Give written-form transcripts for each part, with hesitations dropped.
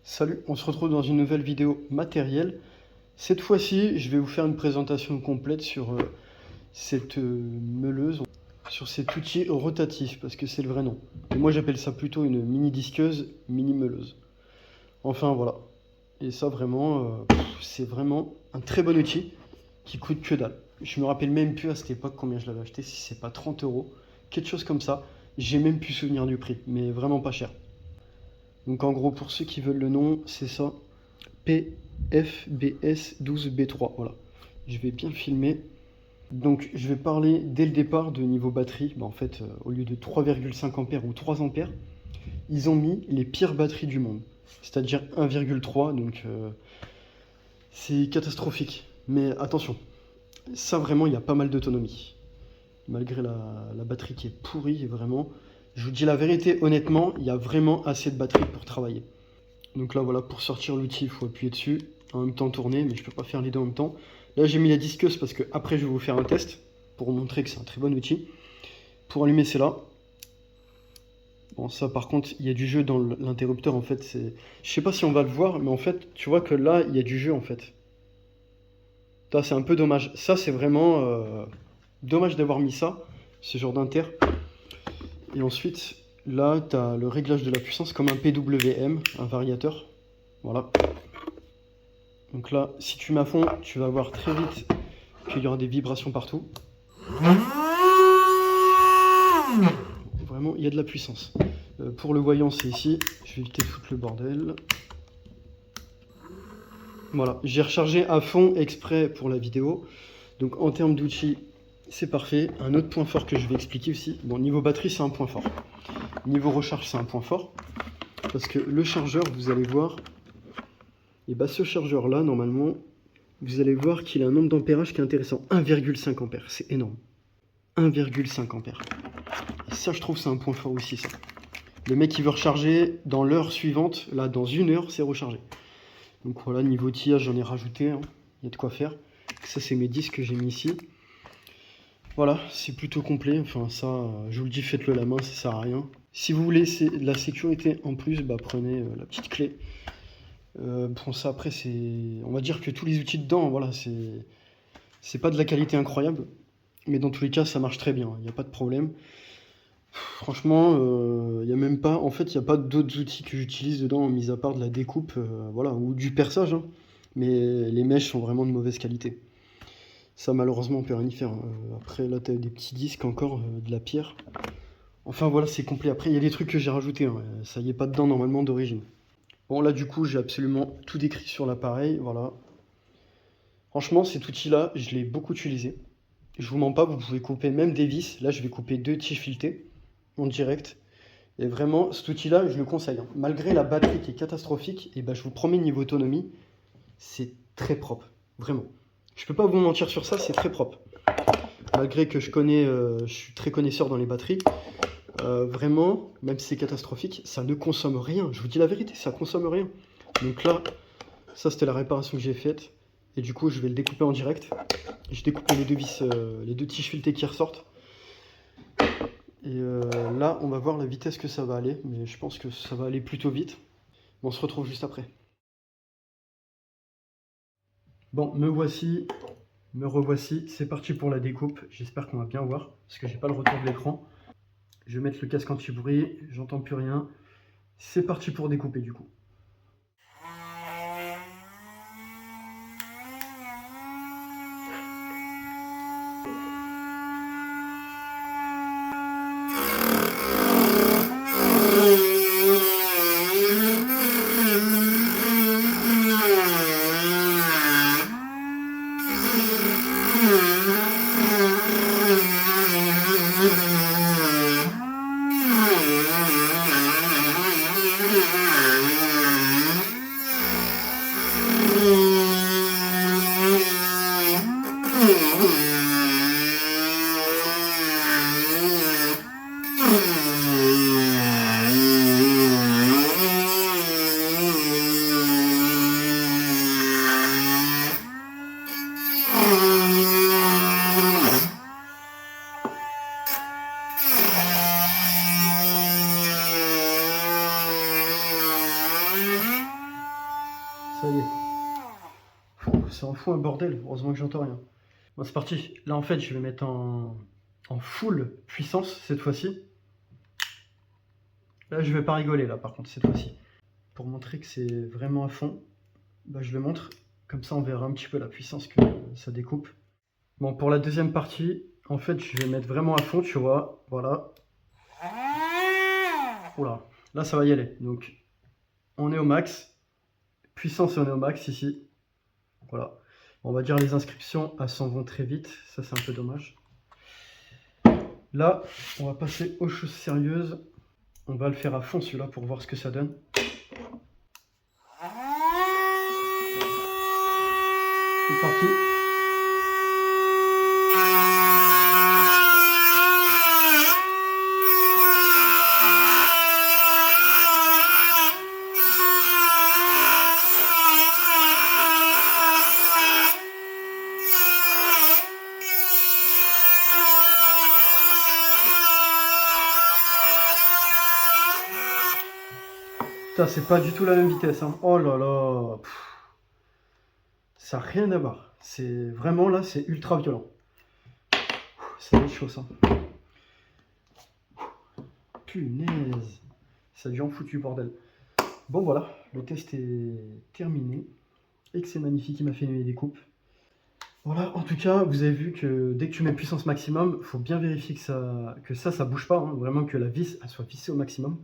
Salut, on se retrouve dans une nouvelle vidéo matérielle. Cette fois-ci, je vais vous faire une présentation complète sur cette meuleuse, sur cet outil rotatif, parce que c'est le vrai nom. Et moi, j'appelle ça plutôt une mini disqueuse, mini meuleuse. Enfin, voilà. Et ça, vraiment, c'est vraiment un très bon outil qui coûte que dalle. Je me rappelle même plus à cette époque combien je l'avais acheté, si c'est pas 30 euros, quelque chose comme ça. J'ai même plus souvenir du prix, mais vraiment pas cher. Donc en gros, pour ceux qui veulent le nom, c'est ça. PFBS12B3. Voilà. Je vais bien filmer. Donc je vais parler dès le départ de niveau batterie. En fait, au lieu de 3,5 ampères ou 3 ampères, ils ont mis les pires batteries du monde. C'est-à-dire 1,3. Donc c'est catastrophique. Mais attention, ça vraiment, il y a pas mal d'autonomie. Malgré la batterie qui est pourrie, vraiment. Je vous dis la vérité, honnêtement, il y a vraiment assez de batterie pour travailler. Donc là, voilà, pour sortir l'outil, il faut appuyer dessus, en même temps tourner, mais je peux pas faire les deux en même temps. Là, j'ai mis la disqueuse parce que après, je vais vous faire un test pour vous montrer que c'est un très bon outil. Pour allumer, c'est là. Bon, ça, par contre, il y a du jeu dans l'interrupteur, en fait. Je sais pas si on va le voir, mais en fait, tu vois que là, il y a du jeu, en fait. Ça, c'est un peu dommage. Ça, c'est vraiment dommage d'avoir mis ça, ce genre d'inter. Et ensuite, là, tu as le réglage de la puissance comme un PWM, un variateur. Voilà. Donc là, si tu mets à fond, tu vas voir très vite qu'il y aura des vibrations partout. Vraiment, il y a de la puissance. Pour le voyant, c'est ici. Je vais éviter de foutre le bordel. Voilà, j'ai rechargé à fond exprès pour la vidéo. Donc en termes d'outils, c'est parfait. Un autre point fort que je vais expliquer aussi. Bon, niveau batterie, c'est un point fort. Niveau recharge, c'est un point fort. Parce que le chargeur, vous allez voir, et bah ce chargeur là, normalement, vous allez voir qu'il a un nombre d'ampérage qui est intéressant. 1,5 ampères, c'est énorme. 1,5 ampères. Et ça, je trouve, c'est un point fort aussi, ça. Le mec, il veut recharger dans l'heure suivante. Là, dans 1 heure, c'est rechargé. Donc voilà, niveau outillage, j'en ai rajouté. Hein. Il y a de quoi faire. Ça, c'est mes disques que j'ai mis ici. Voilà, c'est plutôt complet. Enfin, ça, je vous le dis, faites-le la main, ça sert à rien. Si vous voulez de la sécurité en plus, bah, prenez la petite clé. Bon, ça, après, c'est... On va dire que tous les outils dedans, voilà, c'est pas de la qualité incroyable. Mais dans tous les cas, ça marche très bien. Il n'y a pas de problème. Franchement, il n'y a même pas... En fait, il n'y a pas d'autres outils que j'utilise dedans, mis à part de la découpe, voilà, ou du perçage. Hein. Mais les mèches sont vraiment de mauvaise qualité. Ça, malheureusement, on peut rien y faire. Après, là, tu as des petits disques encore, de la pierre. Enfin, voilà, c'est complet. Après, il y a des trucs que j'ai rajoutés. Hein. Ça y est pas dedans, normalement, d'origine. Bon, là, du coup, j'ai absolument tout décrit sur l'appareil. Voilà. Franchement, cet outil-là, je l'ai beaucoup utilisé. Je vous mens pas, vous pouvez couper même des vis. Là, je vais couper 2 tiges filetées en direct. Et vraiment, cet outil-là, je le conseille. Hein. Malgré la batterie qui est catastrophique, et ben, je vous promets, niveau autonomie, c'est très propre. Vraiment. Je peux pas vous mentir sur ça, c'est très propre. Malgré que je suis très connaisseur dans les batteries, vraiment, même si c'est catastrophique, ça ne consomme rien. Je vous dis la vérité, ça consomme rien. Donc là, ça c'était la réparation que j'ai faite. Et du coup, je vais le découper en direct. Je découpe les deux vis, les 2 tiges filetées qui ressortent. Et là, on va voir la vitesse que ça va aller. Mais je pense que ça va aller plutôt vite. On se retrouve juste après. Bon, me voici. Me revoici. C'est parti pour la découpe. J'espère qu'on va bien voir. Parce que j'ai pas le retour de l'écran. Je vais mettre le casque anti-bruit. J'entends plus rien. C'est parti pour découper du coup. Ça y est. C'est un fou un bordel, heureusement que j'entends rien. Bon, c'est parti. Là, en fait, je vais mettre en full puissance cette fois-ci. Là, je vais pas rigoler, là, par contre, cette fois-ci. Pour montrer que c'est vraiment à fond, bah, je le montre. Comme ça, on verra un petit peu la puissance que ça découpe. Bon, pour la deuxième partie, en fait, je vais mettre vraiment à fond, tu vois. Voilà. Oula, là, ça va y aller. Donc, on est au max. Puissance, on est au max ici. Voilà. On va dire les inscriptions, elles s'en vont très vite. Ça, c'est un peu dommage. Là, on va passer aux choses sérieuses. On va le faire à fond celui-là pour voir ce que ça donne. C'est parti. Putain, c'est pas du tout la même vitesse, hein. Oh là là. Ça n'a rien à voir. C'est vraiment là, c'est ultra violent. Ça va être chaud, ça. Punaise. Ça devient foutu, bordel. Bon, voilà. Le test est terminé. Et que c'est magnifique. Il m'a fait une découpe. Voilà. En tout cas, vous avez vu que dès que tu mets puissance maximum, il faut bien vérifier que ça bouge pas. Hein. Vraiment que la vis, elle soit vissée au maximum.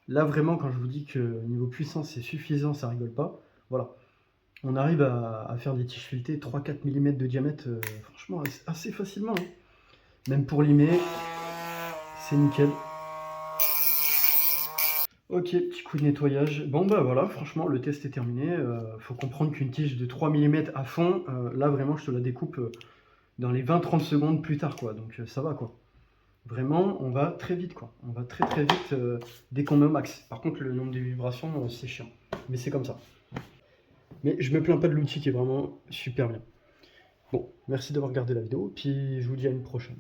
Là, vraiment, quand je vous dis que niveau puissance, c'est suffisant, ça rigole pas. Voilà. On arrive à faire des tiges filetées 3-4 mm de diamètre, franchement, assez facilement. Hein. Même pour limer, c'est nickel. Ok, petit coup de nettoyage. Bon, bah voilà, franchement, le test est terminé. Faut comprendre qu'une tige de 3 mm à fond, là, vraiment, je te la découpe dans les 20-30 secondes plus tard, quoi. Donc, ça va, quoi. Vraiment, on va très vite, quoi. On va très très vite dès qu'on met au max. Par contre, le nombre de vibrations, c'est chiant. Mais c'est comme ça. Mais je me plains pas de l'outil qui est vraiment super bien. Bon, merci d'avoir regardé la vidéo, puis je vous dis à une prochaine.